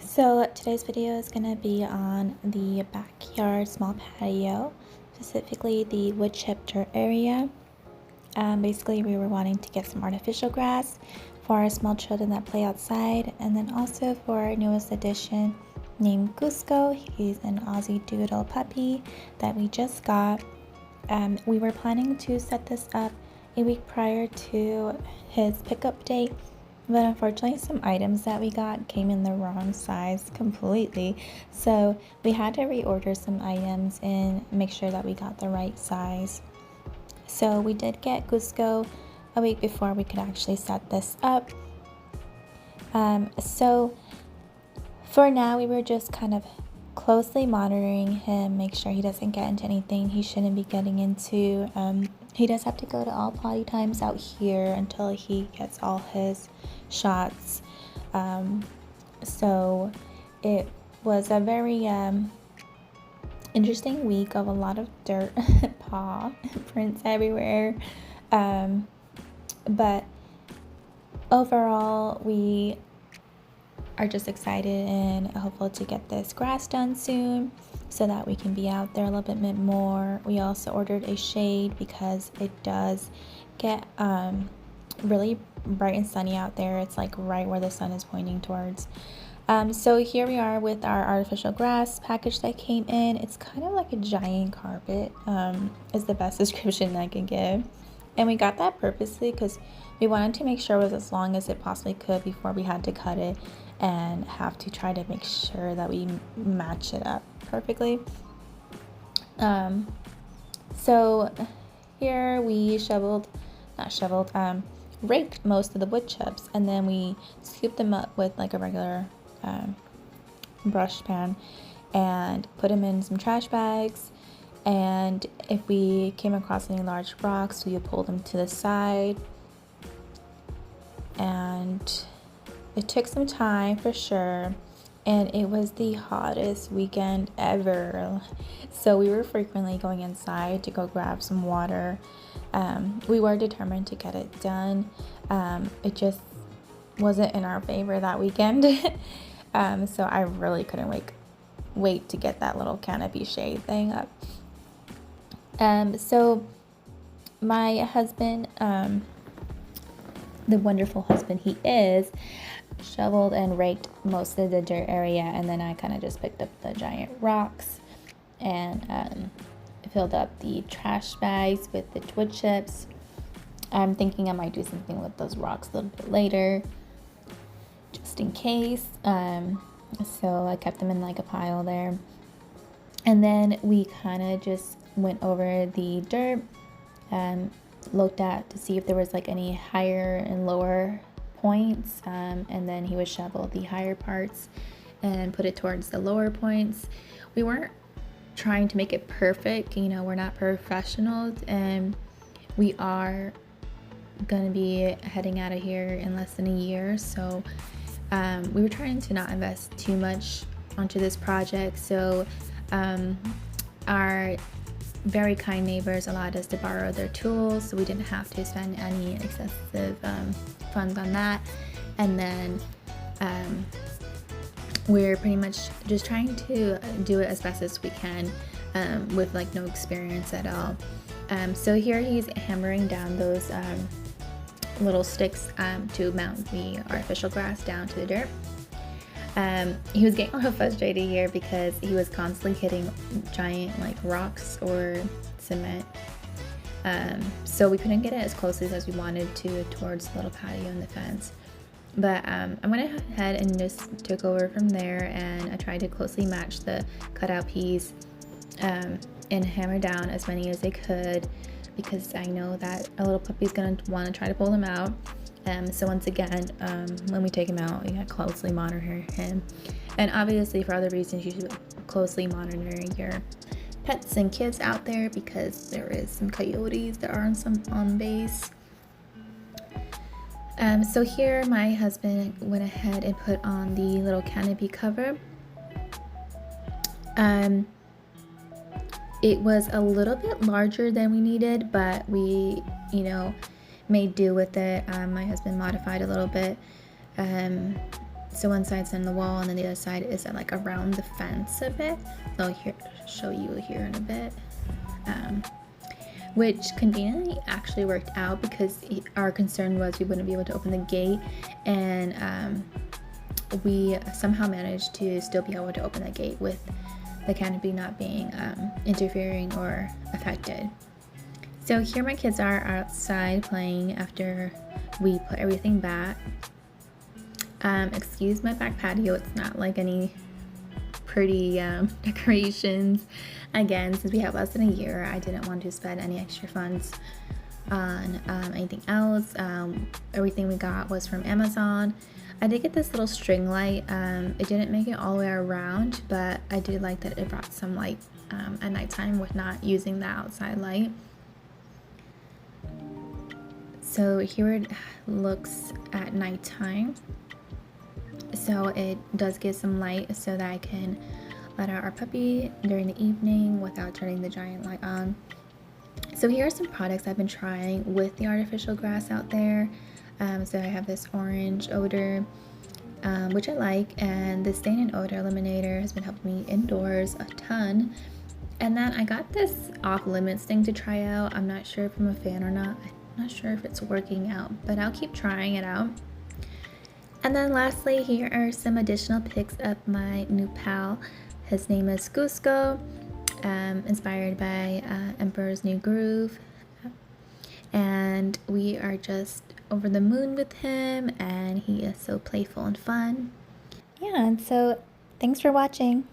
So today's video is going to be on the backyard small patio, specifically the wood chip dirt area. Basically, we were wanting to get some artificial grass for our small children that play outside, and then also for our newest addition named Cusco. He's an Aussie Doodle puppy that we just got. We were planning to set this up a week prior to his pickup date, but unfortunately some items that we got came in the wrong size completely, so we had to reorder some items and make sure that we got the right size. So we did get Cusco a week before we could actually set this up. So for now we were just kind of closely monitoring him, make sure he doesn't get into anything he shouldn't be getting into. He does have to go to all potty times out here until he gets all his shots. So it was a very interesting week of a lot of dirt, paw prints everywhere. But overall, we are just excited and hopeful to get this grass done soon so that we can be out there a little bit more. We also ordered a shade because it does get really bright and sunny out there. It's like right where the sun is pointing towards. So here we are with our artificial grass package that came in. It's kind of like a giant carpet, is the best description I can give. And we got that purposely because we wanted to make sure it was as long as it possibly could before we had to cut it and have to try to make sure that we match it up perfectly. So here we raked most of the wood chips, and then we scooped them up with like a regular brush pan and put them in some trash bags. And if we came across any large rocks, we would pull them to the side. And it took some time for sure, and it was the hottest weekend ever. So we were frequently going inside to go grab some water. We were determined to get it done. It just wasn't in our favor that weekend. So I really couldn't wait to get that little canopy shade thing up. So my husband, the wonderful husband he is, shoveled and raked most of the dirt area, and then I kind of just picked up the giant rocks and filled up the trash bags with the wood chips. I'm thinking I might do something with those rocks a little bit later, just in case. So I kept them in like a pile there, and then we kind of just went over the dirt and looked at to see if there was like any higher and lower points, and then he would shovel the higher parts and put it towards the lower points. We weren't trying to make it perfect, we're not professionals, and we are gonna be heading out of here in less than a year, so we were trying to not invest too much onto this project. So our very kind neighbors allowed us to borrow their tools, so we didn't have to spend any excessive funds on that. And then we're pretty much just trying to do it as best as we can with like no experience at all. So here he's hammering down those little sticks to mount the artificial grass down to the dirt. He was getting a little frustrated here because he was constantly hitting giant like rocks or cement. So we couldn't get it as closely as we wanted to towards the little patio and the fence. But I went ahead and just took over from there, and I tried to closely match the cutout piece and hammer down as many as I could, because I know that a little puppy's gonna want to try to pull them out. So once again, when we take him out, we gotta closely monitor him. And obviously for other reasons, you should closely monitor your pets and kids out there, because there is some coyotes that are on base. So here my husband went ahead and put on the little canopy cover. It was a little bit larger than we needed, but we, made do with it. My husband modified a little bit. So one side's in the wall, and then the other side is like around the fence a bit. So I'll show you here in a bit. Which conveniently actually worked out because our concern was we wouldn't be able to open the gate, and we somehow managed to still be able to open the gate with the canopy not being interfering or affected. So here my kids are outside playing after we put everything back. Excuse my back patio, it's not like any pretty decorations. Again, since we have less than a year, I didn't want to spend any extra funds on anything else. Everything we got was from Amazon. I did get this little string light. It didn't make it all the way around, but I did like that it brought some light at nighttime with not using the outside light. So here it looks at nighttime. So it does give some light so that I can let out our puppy during the evening without turning the giant light on. So here are some products I've been trying with the artificial grass out there. So I have this orange odor, which I like, and the stain and odor eliminator has been helping me indoors a ton. And then I got this off limits thing to try out. I'm not sure if I'm a fan or not. I'm not sure if it's working out, but I'll keep trying it out. And then lastly, here are some additional pics of my new pal. His name is Cusco, inspired by Emperor's New Groove. And we are just over the moon with him, and he is so playful and fun. Yeah, and so thanks for watching.